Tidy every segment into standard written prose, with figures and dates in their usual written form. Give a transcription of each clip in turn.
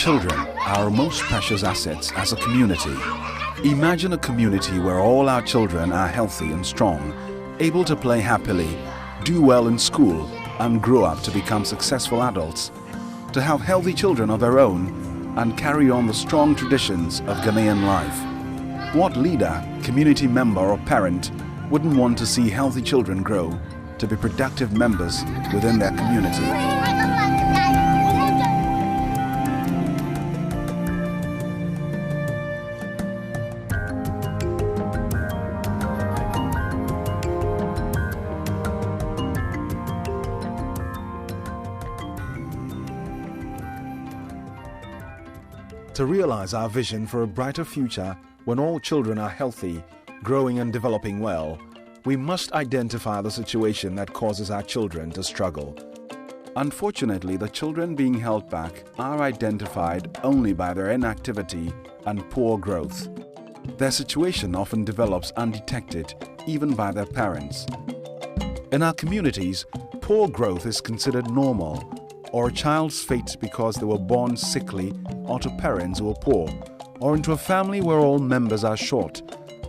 children are our most precious assets as a community. Imagine a community where all our children are healthy and strong, able to play happily, do well in school, and grow up to become successful adults, to have healthy children of their own and carry on the strong traditions of Ghanaian life. What leader, community member or parent wouldn't want to see healthy children grow to be productive members within their community? To realize our vision for a brighter future when all children are healthy, growing and developing well, we must identify the situation that causes our children to struggle. Unfortunately, the children being held back are identified only by their inactivity and poor growth. Their situation often develops undetected even by their parents. In our communities, poor growth is considered normal, or a child's fate because they were born sickly, or to parents who are poor, or into a family where all members are short.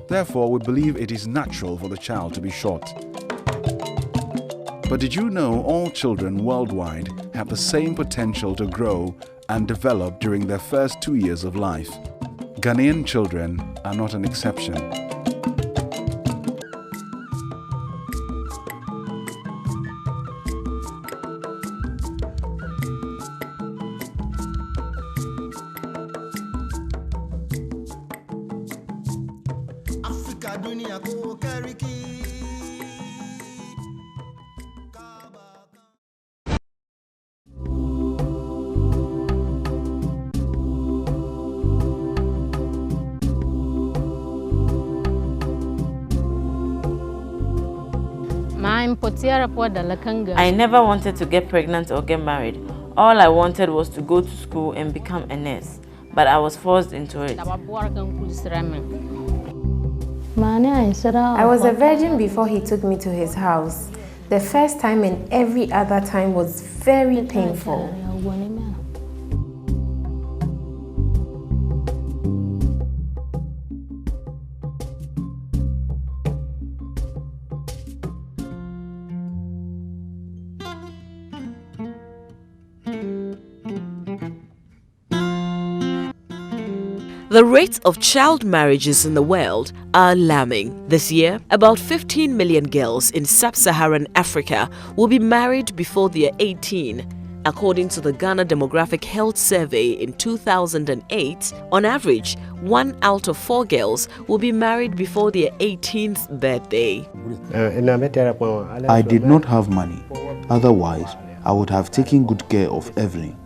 Therefore, we believe it is natural for the child to be short. But did you know all children worldwide have the same potential to grow and develop during their first 2 years of life? Ghanaian children are not an exception. I never wanted to get pregnant or get married. All I wanted was to go to school and become a nurse, but I was forced into it. I was a virgin before he took me to his house. The first time and every other time was very painful. The rates of child marriages in the world are alarming. This year, about 15 million girls in sub-Saharan Africa will be married before they are 18. According to the Ghana Demographic Health Survey in 2008, on average, 1 out of 4 girls will be married before their 18th birthday. I did not have money. Otherwise, I would have taken good care of Evelyn.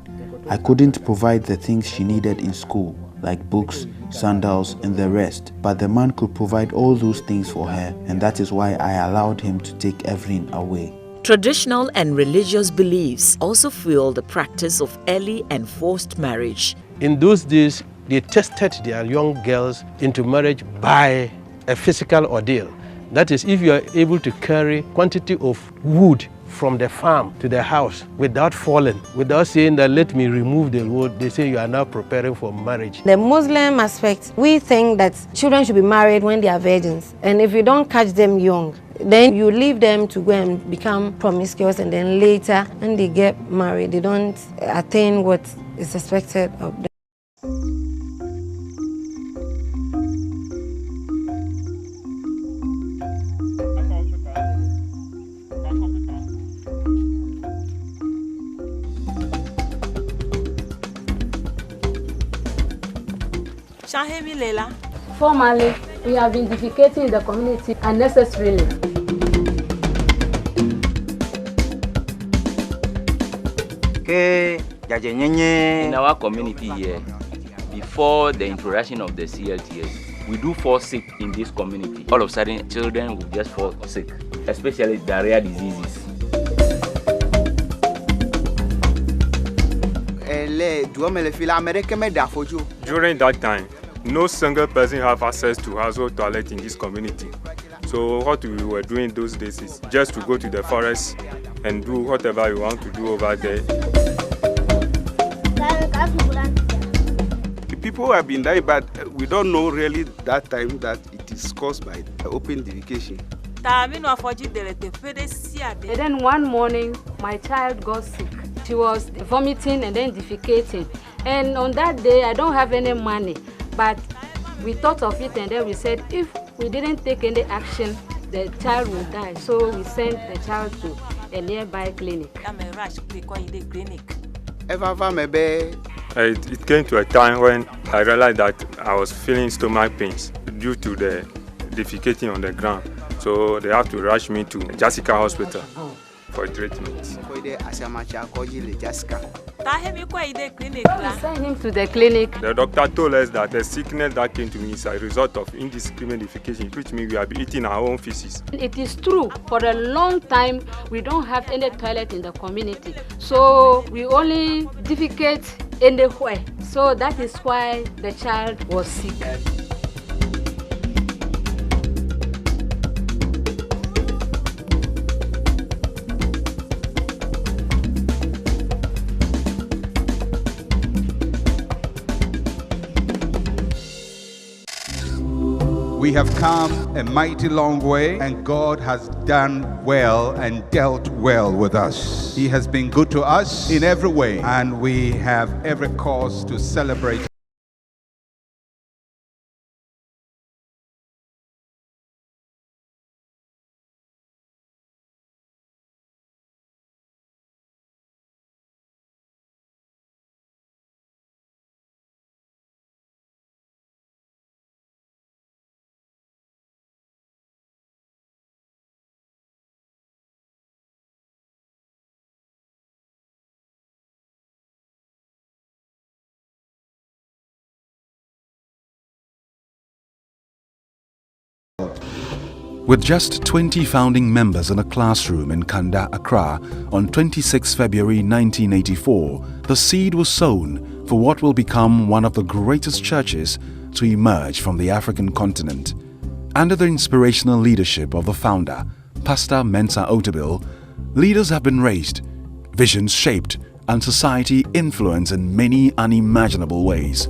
I couldn't provide the things she needed in school, like books, sandals, and the rest. But the man could provide all those things for her, and that is why I allowed him to take Evelyn away. Traditional and religious beliefs also fuel the practice of early and forced marriage. In those days, they tested their young girls into marriage by a physical ordeal. That is, if you are able to carry quantity of wood from the farm to the house without falling, without saying that let me remove the wood, they say you are now preparing for marriage. The Muslim aspect, we think that children should be married when they are virgins, and if you don't catch them young, then you leave them to go and become promiscuous, and then later when they get married, they don't attain what is expected of them. Formally, we have been defecating the community unnecessarily. In our community here, before the introduction of the CLTS, we do fall sick in this community. All of a sudden, children will just fall sick, especially diarrhea diseases. During that time, no single person have access to household toilet in this community. So what we were doing those days is just to go to the forest and do whatever we want to do over there. People have been dying, but we don't know really that time that it is caused by open defecation. And then one morning, my child got sick. She was vomiting and then defecating. And on that day, I don't have any money. But we thought of it and then we said, if we didn't take any action, the child will die. So we sent the child to a nearby clinic. It came to a time when I realized that I was feeling stomach pains due to the defecating on the ground. So they have to rush me to Jessica Hospital for treatment. We sent him to the clinic. The doctor told us that the sickness that came to me is a result of indiscriminate defecation, which means we have been eating our own feces. It is true, for a long time we don't have any toilet in the community. So we only defecate anywhere. So that is why the child was sick. We have come a mighty long way, and God has done well and dealt well with us. He has been good to us in every way, and we have every cause to celebrate. With just 20 founding members in a classroom in Kanda, Accra on 26 February 1984, the seed was sown for what will become one of the greatest churches to emerge from the African continent. Under the inspirational leadership of the founder, Pastor Mensa Otabil, leaders have been raised, visions shaped, and society influenced in many unimaginable ways.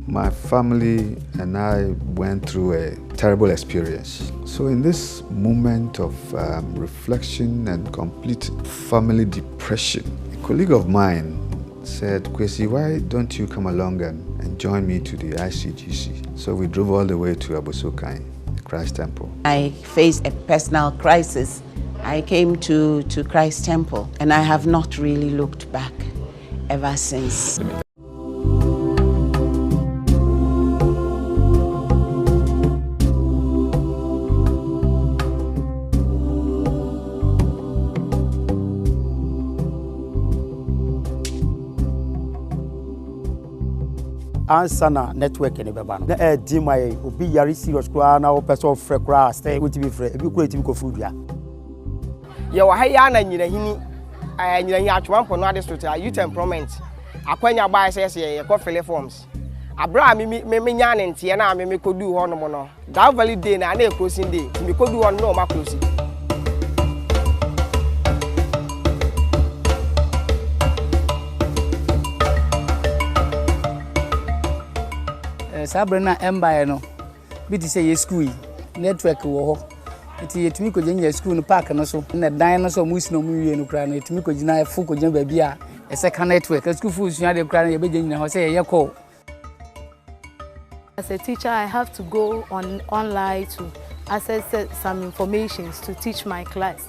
My family and I went through a terrible experience. So in this moment of reflection and complete family depression, a colleague of mine said, Kwesi, why don't you come along and join me to the ICGC? So we drove all the way to Abosokai, the Christ Temple. I faced a personal crisis. I came to Christ Temple, and I have not really looked back ever since. Ansana network ni beba no na di mai obi yari serious kra na wo person frɛ kra stay we be frɛ ebi kra timi ko fudua ye wa ha ya na nyina hini nyina hi atwampo no ade so ta youth employment akwanya ba se ye ko fill forms abra me nya ne ntie na me kodu ho no mo no that valid day na e closing day me kodu ho no ma close. Sabrina Empire no bi ti say school network wo ho iti yetumi ko genya school no park no so na dan no so musi no mu wie no kra no yetumi ko gina fu ko gina ba bia e second network school fu sua de kra no ye be genya ho say ye call. As a teacher, I have to go online to access some information to teach my class,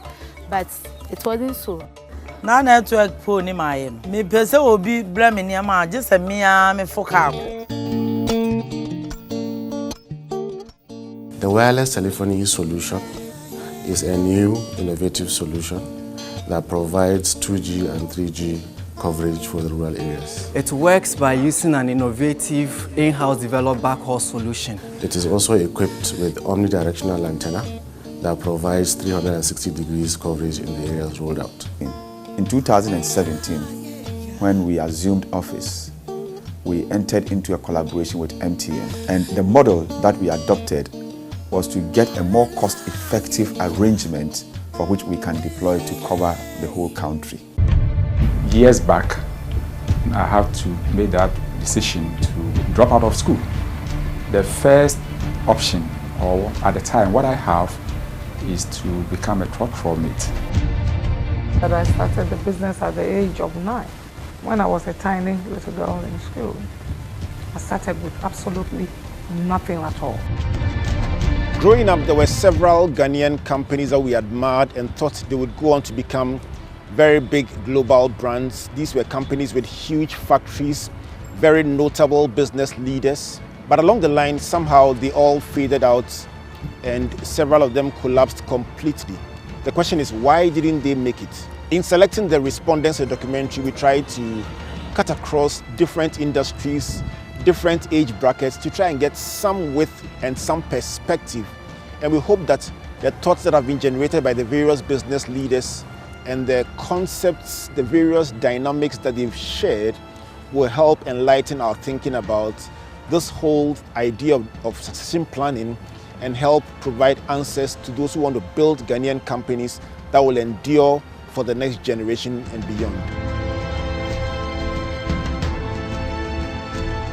but it wasn't so. Na network phone ni my me pese obi bra me ne ma je se me a me foka. The wireless telephony solution is a new innovative solution that provides 2G and 3G coverage for the rural areas. It works by using an innovative in-house developed backhaul solution. It is also equipped with omnidirectional antenna that provides 360 degrees coverage in the areas rolled out. In 2017, when we assumed office, we entered into a collaboration with MTN, and the model that we adopted was to get a more cost-effective arrangement for which we can deploy to cover the whole country. years back, I have to make that decision to drop out of school. The first option, or at the time, what I have is to become a trotro mate. I started the business at the age of 9. When I was a tiny little girl in school, I started with absolutely nothing at all. Growing up, there were several Ghanaian companies that we admired and thought they would go on to become very big global brands. These were companies with huge factories, very notable business leaders. But along the line, somehow they all faded out and several of them collapsed completely. The question is, why didn't they make it? In selecting the respondents to the documentary, we tried to cut across different industries, different age brackets to try and get some width and some perspective. And we hope that the thoughts that have been generated by the various business leaders and the concepts, the various dynamics that they've shared will help enlighten our thinking about this whole idea of succession planning and help provide answers to those who want to build Ghanaian companies that will endure for the next generation and beyond.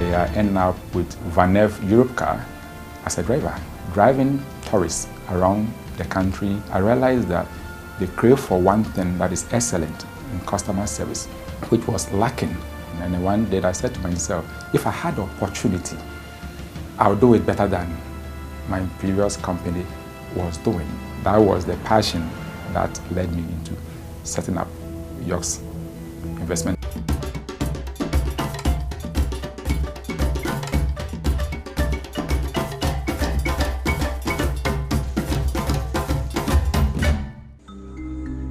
I ended up with Vanev Europcar as a driver. Driving tourists around the country, I realized that they crave for one thing that is excellent in customer service, which was lacking. And one day I said to myself, if I had the opportunity, I would do it better than my previous company was doing. That was the passion that led me into setting up York's investment.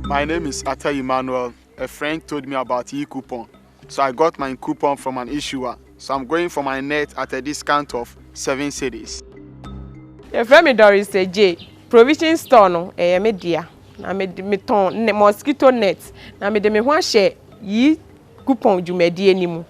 My name is Atta Emmanuel. A friend told me about e-coupon. So I got my coupon from an issuer. So I'm going for my net at a discount of 7 cedis. Your friend Doris J. Provision store no media. Na me ton mosquito net. Na me de me ho share yi coupon dwumadi animu.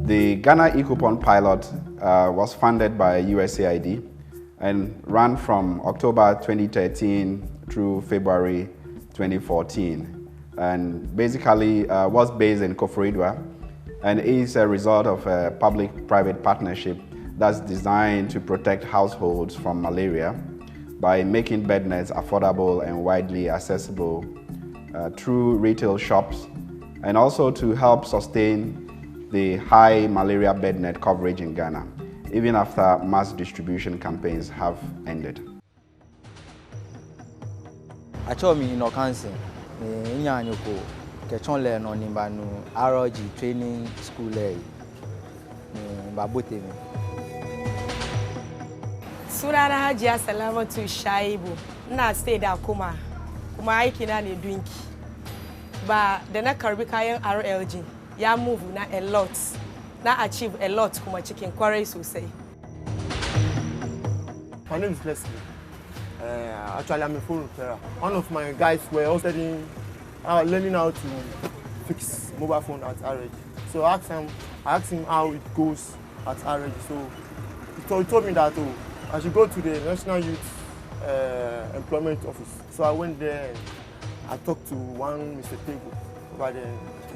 The Ghana e-coupon pilot was funded by USAID and ran from October 2013 through February 2014. And basically was based in Koforidua and is a result of a public-private partnership that's designed to protect households from malaria by making bed nets affordable and widely accessible through retail shops, and also to help sustain the high malaria bed net coverage in Ghana, even after mass distribution campaigns have ended. I told me in Okansi, in Yanyoko, Kechonle no Nimbanu, ROG training school, Babuti. Surara Hajia Salama to Shaibu, na stayed at Kuma Aikina ni drink. But the na Caribbean RLG. Ya move na a lot, na achieve a lot kuma chicken quarries will say. My name is Leslie. Actually, I'm a phone repairer. One of my guys were also learning how to fix mobile phone at RH. So I asked him how it goes at RH. So he told me that I should go to the National Youth Employment Office. So I went there and I talked to one Mr. Tego over there.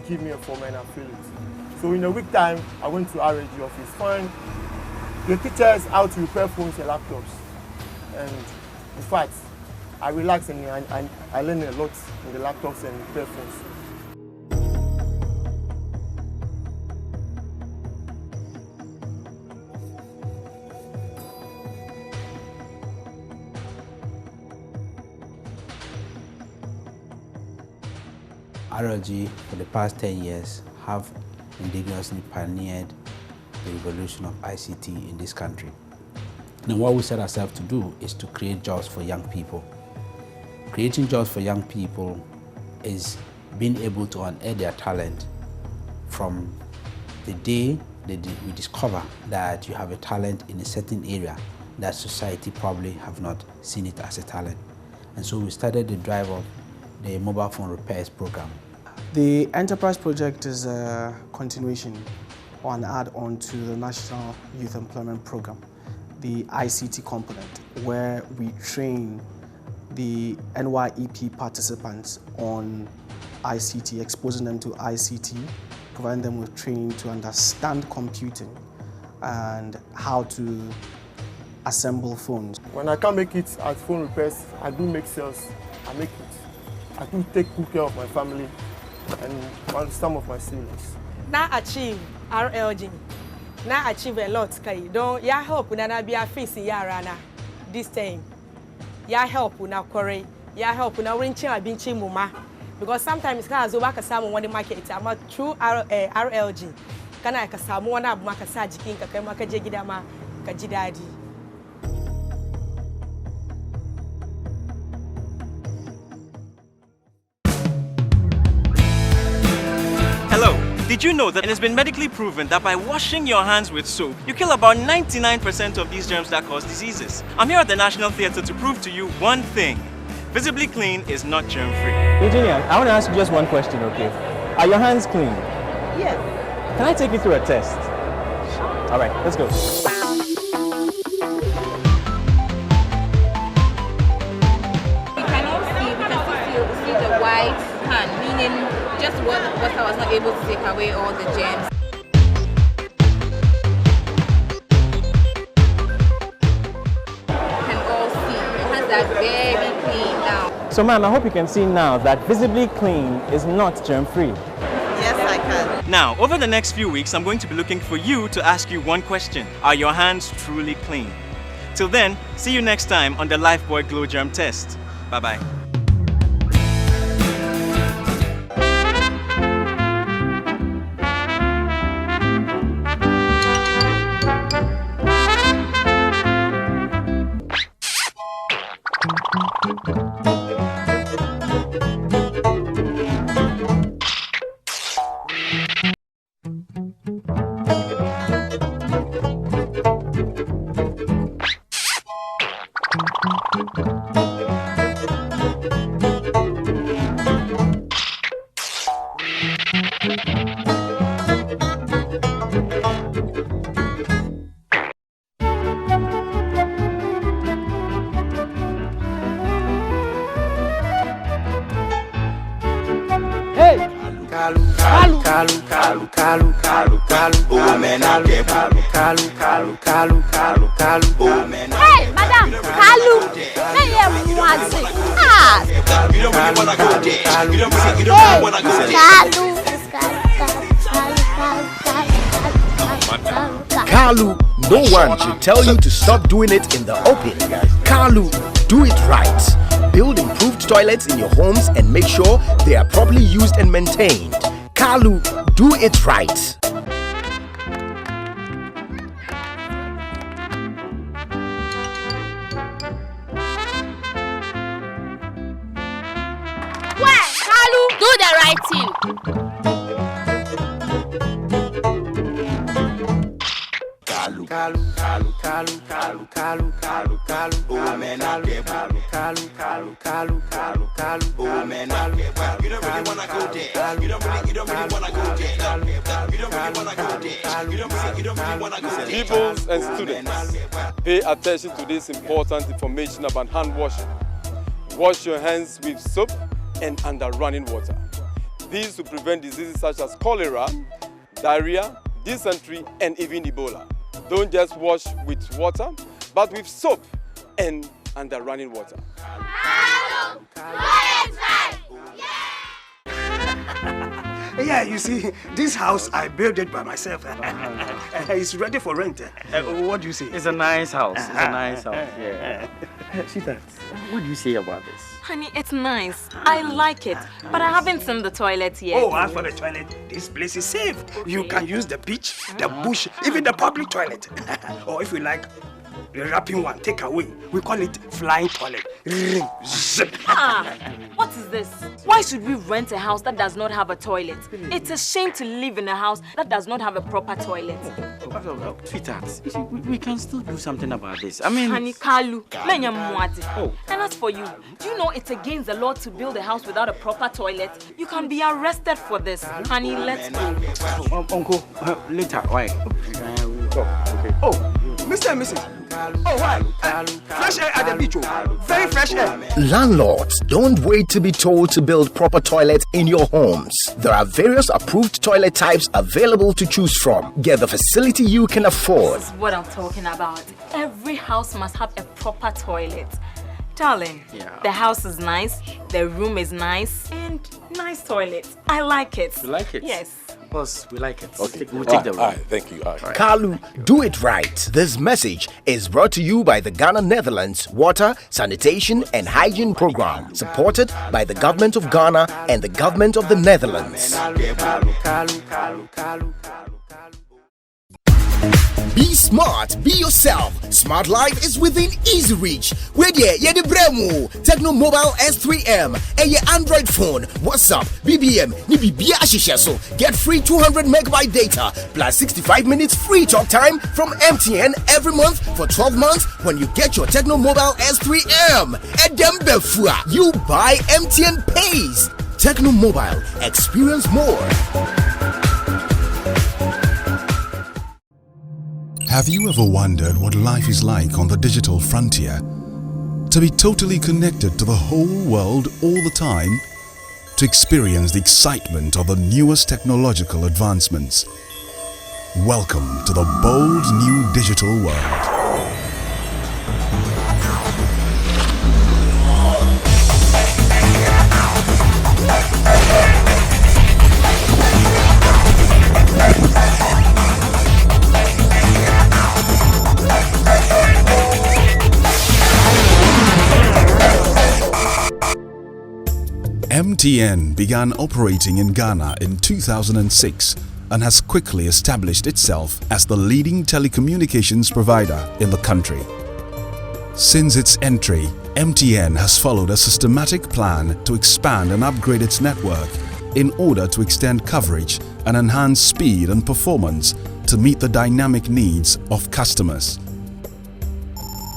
Give me a form and I fill it. So in a week time, I went to RAG office. Fine. They teach us how to repair phones and laptops. And in fact, I relaxed and I learned a lot in the laptops and repair phones. RLG for the past 10 years have indigenously pioneered the revolution of ICT in this country. And what we set ourselves to do is to create jobs for young people. Creating jobs for young people is being able to unearth their talent from the day we discover that you have a talent in a certain area that society probably have not seen it as a talent. And so we started the drive of the mobile phone repairs program. The enterprise project is a continuation or an add-on to the National Youth Employment Program, the ICT component, where we train the NYEP participants on ICT, exposing them to ICT, providing them with training to understand computing and how to assemble phones. When I can't make it at phone repairs, I do make sales. I make it. I do take good care of my family and some of my siblings. Now achieve RLG. Now achieve a lot. Don't ya help when I be a face yarana this time. Ya help when I correct. Ya help when I wrench I been muma. Because sometimes cars over kasamu when the market I'm through RLG. Can I kasamu one up makasaji king kakamaka jegidama kajidadi. Hello. Did you know that it has been medically proven that by washing your hands with soap, you kill about 99% of these germs that cause diseases? I'm here at the National Theatre to prove to you one thing. Visibly Clean is not germ-free. Eugenia, I want to ask you just one question, okay? Are your hands clean? Yes. Can I take you through a test? All right, let's go. We can all see the white hand, meaning just what I was not able to take away all the germs. You can all see your hands are very clean now. So ma'am, I hope you can see now that Visibly Clean is not germ-free. Yes, I can. Now, over the next few weeks, I'm going to be looking for you to ask you one question. Are your hands truly clean? Till then, see you next time on the Lifebuoy Glow Germ Test. Bye-bye. Hey, madam, Kalu. Hey, Mwazi. Ah. We don't really wanna go there. We don't wanna go there. Kalu, no one should tell you to stop doing it in the open. Kalu, do it right. Build improved toilets in your homes and make sure they are properly used and maintained. Kalu, do it right. Where? Kalu, do the right thing. Kalu, Kalu, Kalu, Kalu, Kalu, Kalu, Kalu, Kalu. Oh man, I get Kalu, Kalu, Kalu, Kalu, Kalu, Kalu. Oh man, I get Kalu. You don't really wanna go there. You don't really wanna go there. You don't really wanna go there. You don't really wanna go there. Pupils and students, pay attention to this important information about hand washing. Wash your hands with soap and under running water. These will prevent diseases such as cholera, diarrhea, dysentery, and even Ebola. Don't just wash with water, but with soap and under running water. Yeah, you see, this house, I built it by myself. It's ready for rent. What do you say? It's a nice house. It's a nice house, yeah. Sita, What do you say about this? Honey, it's nice. I like it, but I haven't seen the toilet yet. Oh, as for the toilet, this place is safe. Okay. You can use the beach, the bush, even the public toilet. Or if you like, the wrapping one, take away. We call it flying toilet. Zip. Ah, what is this? Why should we rent a house that does not have a toilet? It's a shame to live in a house that does not have a proper toilet. Sweetheart, you see, we can still do something about this. I mean... Honey, Kalu, and as for you, do you know it's against the law to build a house without a proper toilet? You can be arrested for this. Honey, let's go. Uncle, later, why? Okay. Oh, Mr. and Mrs. Oh, why? Fresh air at the beach. Very fresh air. Landlords, don't wait to be told to build proper toilets in your homes. There are various approved toilet types available to choose from. Get the facility you can afford. This is what I'm talking about. Every house must have a proper toilet. Darling, the house is nice, the room is nice, and nice toilet. I like it. You like it? Yes. Boss, we like it. Okay. We'll take the room. All right, thank you. All right. Kalu, do it right. This message is brought to you by the Ghana Netherlands Water, Sanitation and Hygiene Program, supported by the Government of Ghana and the Government of the Netherlands. Be smart, be yourself. Smart life is within easy reach. Where there, the Bremo, Techno Mobile S3M, and your Android phone, WhatsApp, BBM, Nibibia Ashishaso. Get free 200 megabyte data plus 65 minutes free talk time from MTN every month for 12 months when you get your Techno Mobile S3M. And them before you buy MTN Pays. Techno Mobile, experience more. Have you ever wondered what life is like on the digital frontier? To be totally connected to the whole world all the time? To experience the excitement of the newest technological advancements? Welcome to the bold new digital world. MTN began operating in Ghana in 2006 and has quickly established itself as the leading telecommunications provider in the country. Since its entry, MTN has followed a systematic plan to expand and upgrade its network in order to extend coverage and enhance speed and performance to meet the dynamic needs of customers.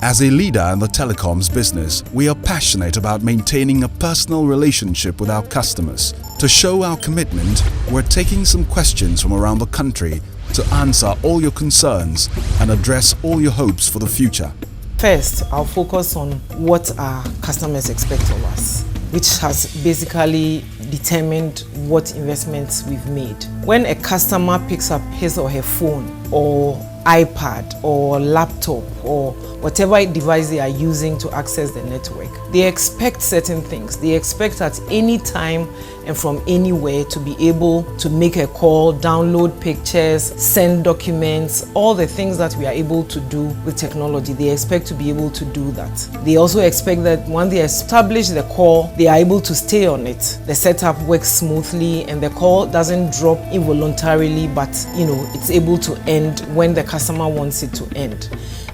As a leader in the telecoms business, we are passionate about maintaining a personal relationship with our customers. To show our commitment, we're taking some questions from around the country to answer all your concerns and address all your hopes for the future. First, I'll focus on what our customers expect of us, which has basically determined what investments we've made. When a customer picks up his or her phone or iPad or laptop or whatever device they are using to access the network, they expect certain things. They expect at any time and from anywhere to be able to make a call, download pictures, send documents, all the things that we are able to do with technology. They expect to be able to do that. They also expect that when they establish the call, they are able to stay on it. The setup works smoothly and the call doesn't drop involuntarily, but it's able to end when the customer wants it to end.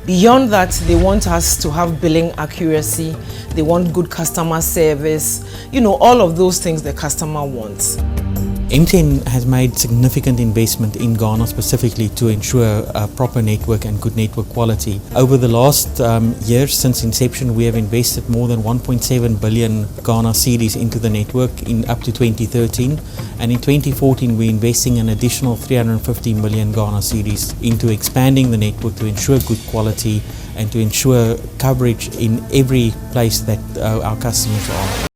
Beyond that, they want us to have billing accuracy, they want good customer service, all of those things the customer wants. MTN has made significant investment in Ghana specifically to ensure a proper network and good network quality. Over the last years since inception, we have invested more than 1.7 billion Ghana cedis into the network up to 2013. And in 2014, we're investing an additional 350 million Ghana cedis into expanding the network to ensure good quality and to ensure coverage in every place that our customers are.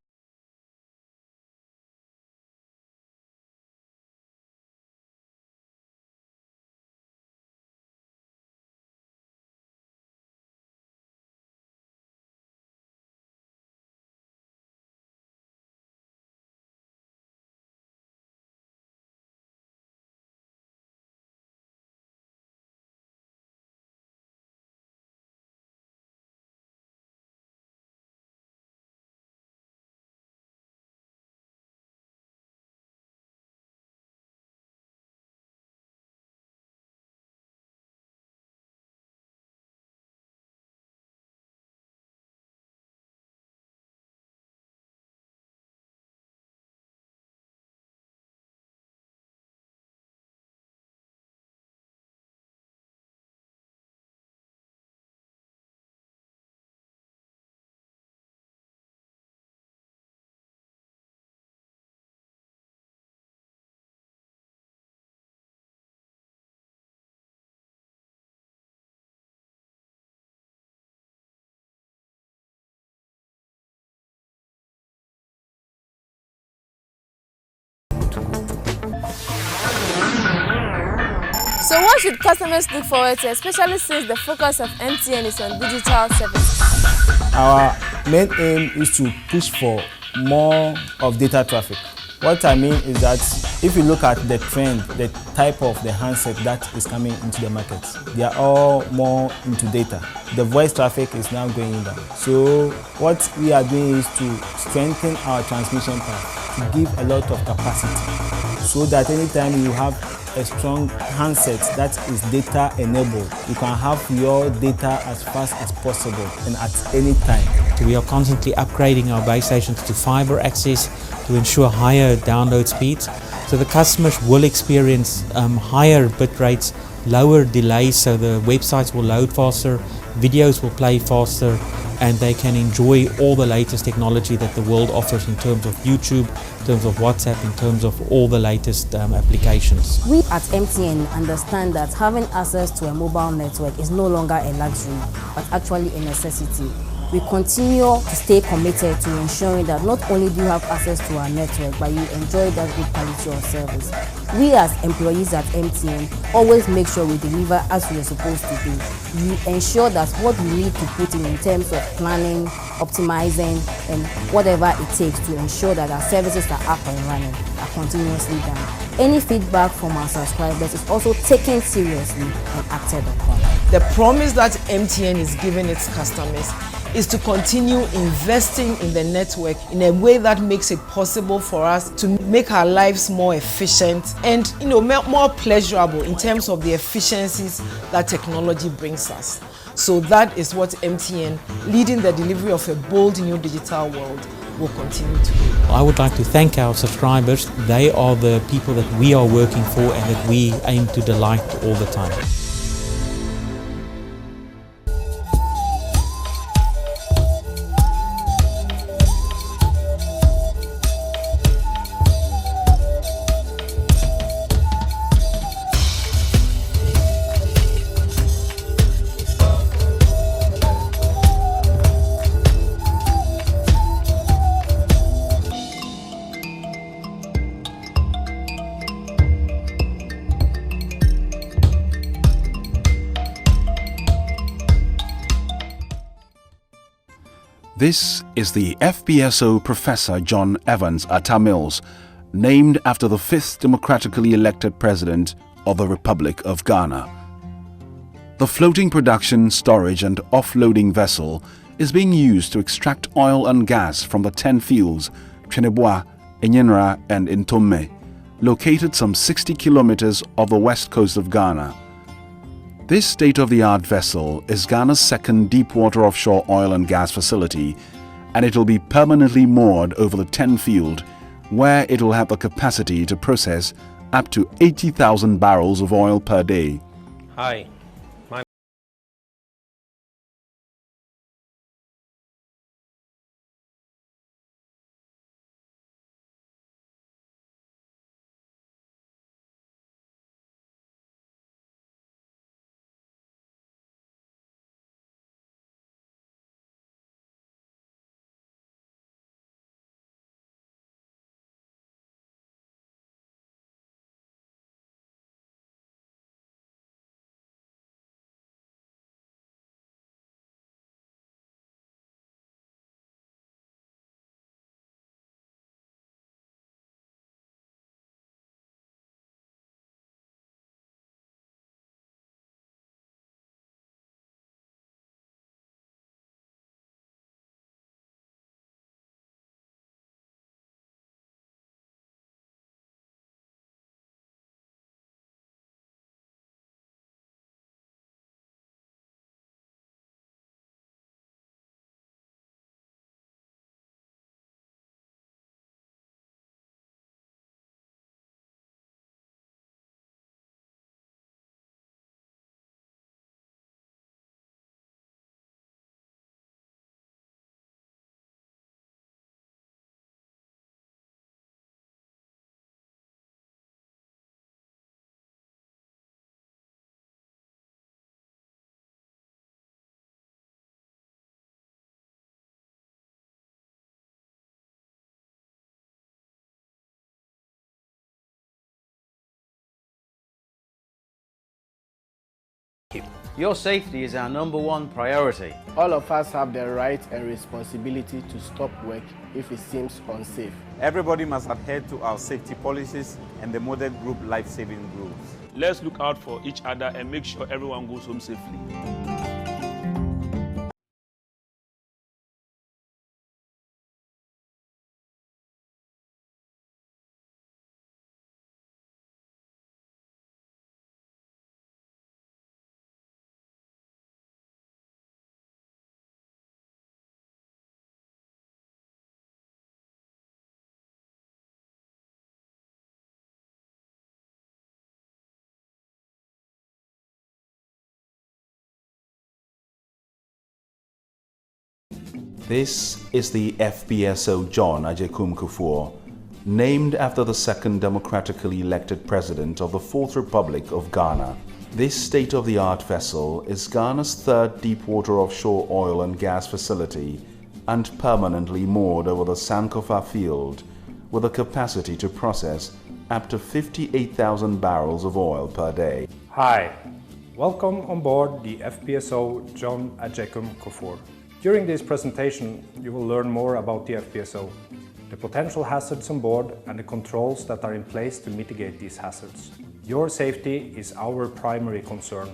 So what should customers look forward to, especially since the focus of MTN is on digital services? Our main aim is to push for more of data traffic. What I mean is that if you look at the trend, the type of the handset that is coming into the market, they are all more into data. The voice traffic is now going down. So what we are doing is to strengthen our transmission path, to give a lot of capacity, so that anytime you have a strong handset that is data enabled, you can have your data as fast as possible and at any time. We are constantly upgrading our base stations to fiber access to ensure higher download speeds. So the customers will experience higher bit rates, lower delays, so the websites will load faster, videos will play faster, and they can enjoy all the latest technology that the world offers in terms of YouTube, in terms of WhatsApp, in terms of all the latest applications. We at MTN understand that having access to a mobile network is no longer a luxury, but actually a necessity. We continue to stay committed to ensuring that not only do you have access to our network, but you enjoy that good quality of service. We as employees at MTN always make sure we deliver as we are supposed to do. We ensure that what we need to put in terms of planning, optimizing, and whatever it takes to ensure that our services are up and running are continuously done. Any feedback from our subscribers is also taken seriously and acted upon. The promise that MTN is giving its customers is to continue investing in the network in a way that makes it possible for us to make our lives more efficient and more pleasurable in terms of the efficiencies that technology brings us. So that is what MTN, leading the delivery of a bold new digital world, will continue to do. I would like to thank our subscribers. They are the people that we are working for and that we aim to delight all the time. This is the FPSO Professor John Evans Atta Mills, named after the 5th democratically elected President of the Republic of Ghana. The floating production, storage and offloading vessel is being used to extract oil and gas from the 10 fields, Tweneboa, Enyenra and Ntomme, located some 60 kilometers off the west coast of Ghana. This state-of-the-art vessel is Ghana's second deepwater offshore oil and gas facility, and it will be permanently moored over the 10 field, where it will have the capacity to process up to 80,000 barrels of oil per day. Hi. Your safety is our #1 priority. All of us have the right and responsibility to stop work if it seems unsafe. Everybody must adhere to our safety policies and the model group life-saving rules. Let's look out for each other and make sure everyone goes home safely. This is the FPSO John Ajekum Kufuor, named after the second democratically elected president of the Fourth Republic of Ghana. This state-of-the-art vessel is Ghana's third deepwater offshore oil and gas facility and permanently moored over the Sankofa field with a capacity to process up to 58,000 barrels of oil per day. Hi, welcome on board the FPSO John Ajekum Kufuor. During this presentation, you will learn more about the FPSO, the potential hazards on board and the controls that are in place to mitigate these hazards. Your safety is our primary concern,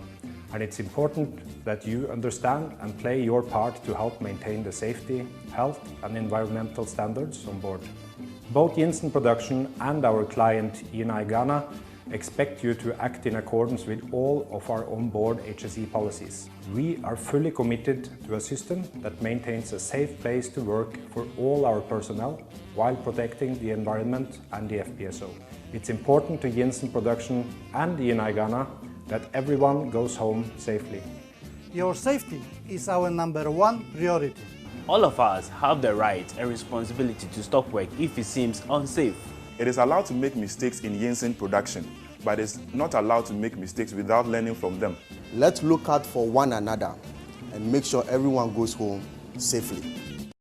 and it's important that you understand and play your part to help maintain the safety, health and environmental standards on board. Both Jensen Production and our client Eni Ghana expect you to act in accordance with all of our onboard HSE policies. We are fully committed to a system that maintains a safe place to work for all our personnel while protecting the environment and the FPSO. It's important to Jensen Production and Eni Ghana that everyone goes home safely. Your safety is our #1 priority. All of us have the right and responsibility to stop work if it seems unsafe. It is allowed to make mistakes in Jensen Production, but it's not allowed to make mistakes without learning from them. Let's look out for one another and make sure everyone goes home safely.